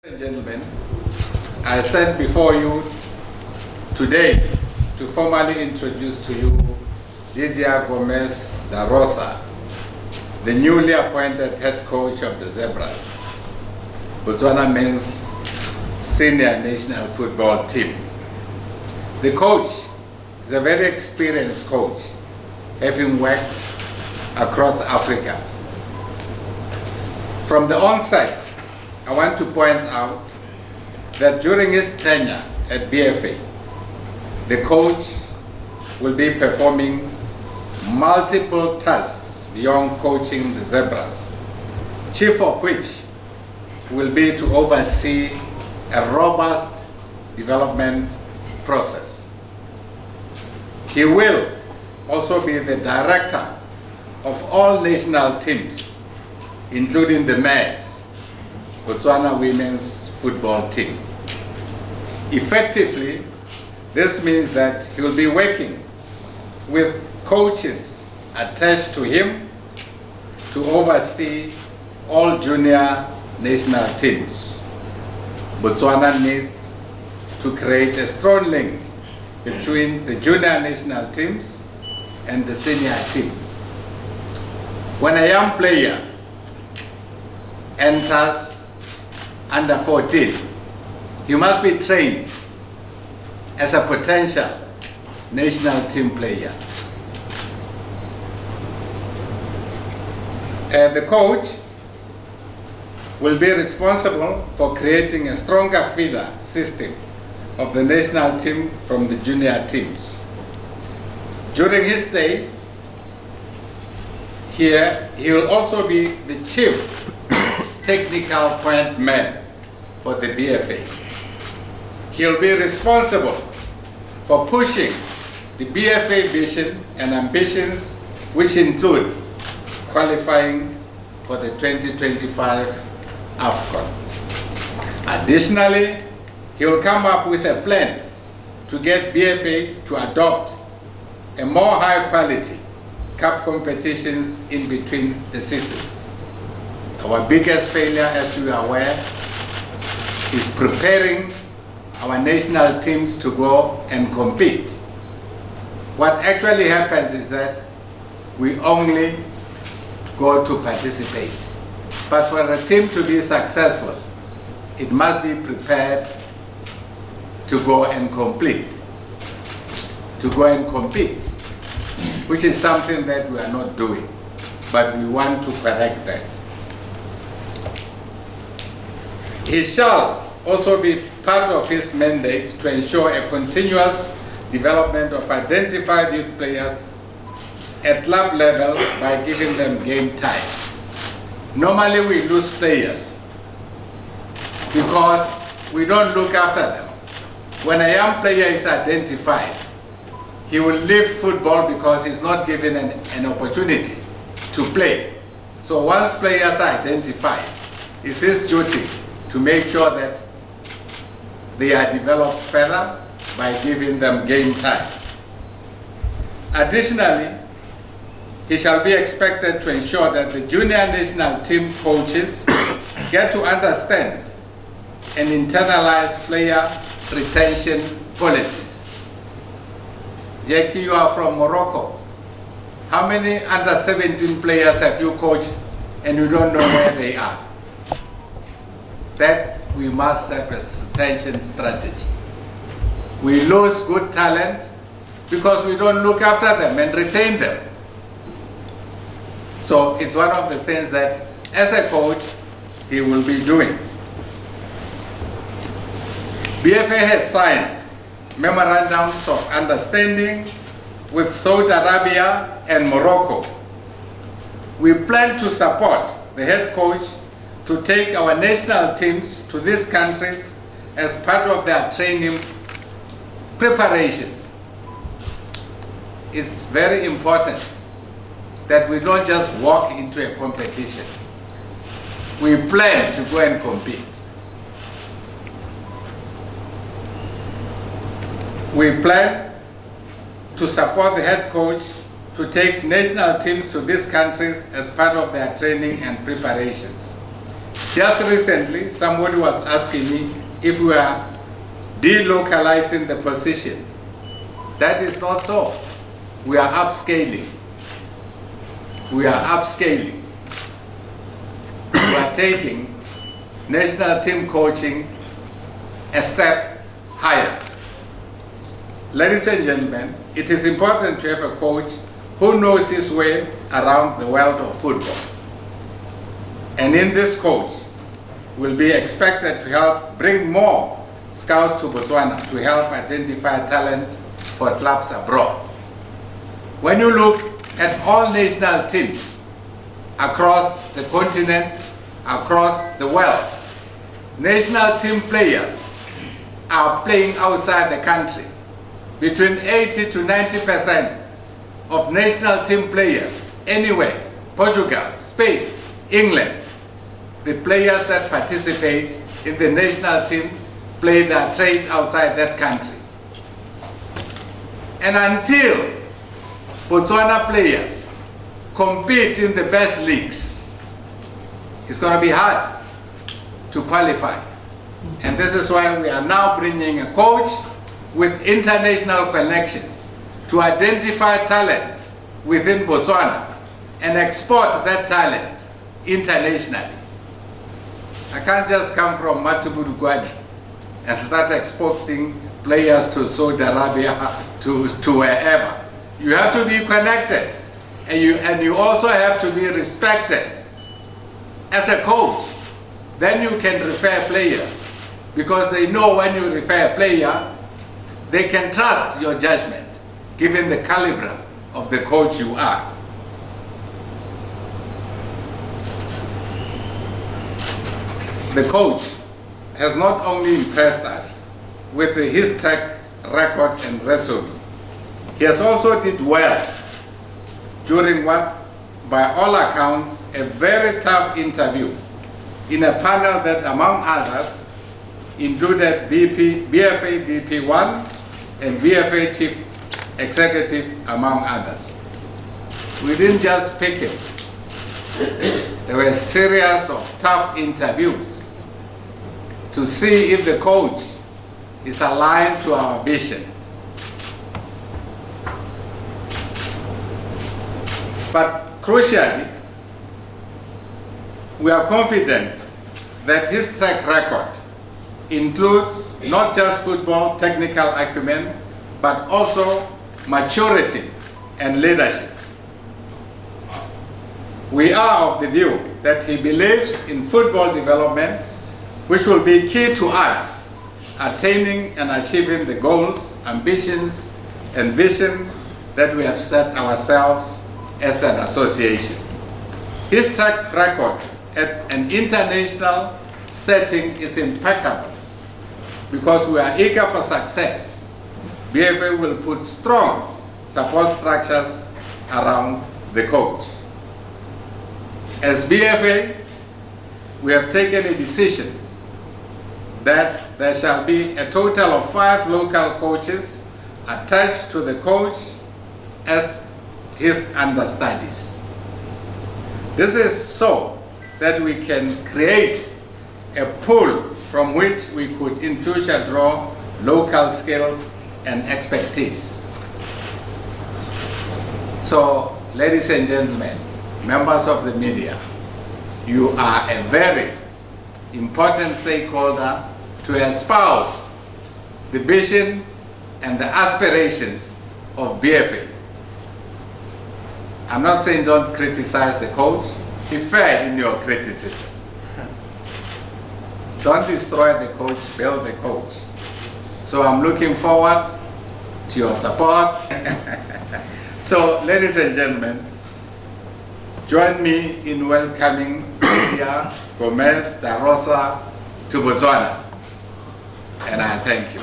Ladies and gentlemen, I stand before you today to formally introduce to you Didier Gomes da Rosa, the newly appointed head coach of the Zebras, Botswana men's senior national football team. The coach is a very experienced coach, having worked across Africa. From the onset, I want to point out that during his tenure at BFA, the coach will be performing multiple tasks beyond coaching the Zebras, chief of which will be to oversee a robust development process. He will also be the director of all national teams, including the mayor's Botswana women's football team. Effectively, this means that he will be working with coaches attached to him to oversee all junior national teams. Botswana needs to create a strong link between the junior national teams and the senior team. When a young player enters under 14, he must be trained as a potential national team player. The coach will be responsible for creating a stronger feeder system of the national team from the junior teams. During his stay here, he will also be the chief technical point man for the BFA. He'll be responsible for pushing the BFA vision and ambitions, which include qualifying for the 2025 AFCON. Additionally, he will come up with a plan to get BFA to adopt a more high quality cup competitions in between the seasons. Our biggest failure, as you are aware, is preparing our national teams to go and compete. What actually happens is that we only go to participate. But for a team to be successful, it must be prepared to go and compete. Which is something that we are not doing, but we want to correct that. He shall also be part of his mandate to ensure a continuous development of identified youth players at club level by giving them game time. Normally we lose players because we don't look after them. When a young player is identified, he will leave football because he's not given an opportunity to play. So once players are identified, it's his duty to make sure that they are developed further by giving them game time. Additionally, he shall be expected to ensure that the junior national team coaches get to understand and internalize player retention policies. Jackie, you are from Morocco. How many under 17 players have you coached and you don't know where they are? That we must have a retention strategy. We lose good talent because we don't look after them and retain them. So it's one of the things that, as a coach, he will be doing. BFA has signed memorandums of understanding with Saudi Arabia and Morocco. We plan to support the head coach to take our national teams to these countries as part of their training preparations. It's very important that we don't just walk into a competition. We plan to go and compete. We plan to support the head coach to take national teams to these countries as part of their training and preparations. Just recently, somebody was asking me if we are delocalizing the position. That is not so. We are upscaling. We are upscaling. We are taking national team coaching a step higher. Ladies and gentlemen, it is important to have a coach who knows his way around the world of football. And in this coach will be expected to help bring more scouts to Botswana to help identify talent for clubs abroad. When you look at all national teams across the continent, across the world, national team players are playing outside the country. Between 80 to 90% of national team players anywhere, Portugal, Spain, England, the players that participate in the national team play their trade outside that country. And until Botswana players compete in the best leagues, it's going to be hard to qualify. And this is why we are now bringing a coach with international connections to identify talent within Botswana and export that talent internationally. I can't just come from Matubudugwadi and start exporting players to Saudi Arabia, to wherever. You have to be connected, and you also have to be respected as a coach. Then you can refer players, because they know when you refer a player, they can trust your judgment, given the caliber of the coach you are. The coach has not only impressed us with his track record and resume, he has also did well during what, by all accounts, a very tough interview in a panel that, among others, included BFA BP1 and BFA Chief Executive, among others. We didn't just pick him. There were a series of tough interviews to see if the coach is aligned to our vision. But crucially, we are confident that his track record includes not just football technical acumen, but also maturity and leadership. We are of the view that he believes in football development, which will be key to us attaining and achieving the goals, ambitions, and vision that we have set ourselves as an association. His track record at an international setting is impeccable. Because we are eager for success, BFA will put strong support structures around the coach. As BFA, we have taken a decision that there shall be a total of 5 local coaches attached to the coach as his understudies. This is so that we can create a pool from which we could in future draw local skills and expertise. So, ladies and gentlemen, members of the media, you are a very important stakeholder to espouse the vision and the aspirations of BFA. I'm not saying don't criticize the coach. Be fair in your criticism. Don't destroy the coach, build the coach. So I'm looking forward to your support. So, ladies and gentlemen, join me in welcoming Didier, Gomes, Rosa to Botswana. And I thank you.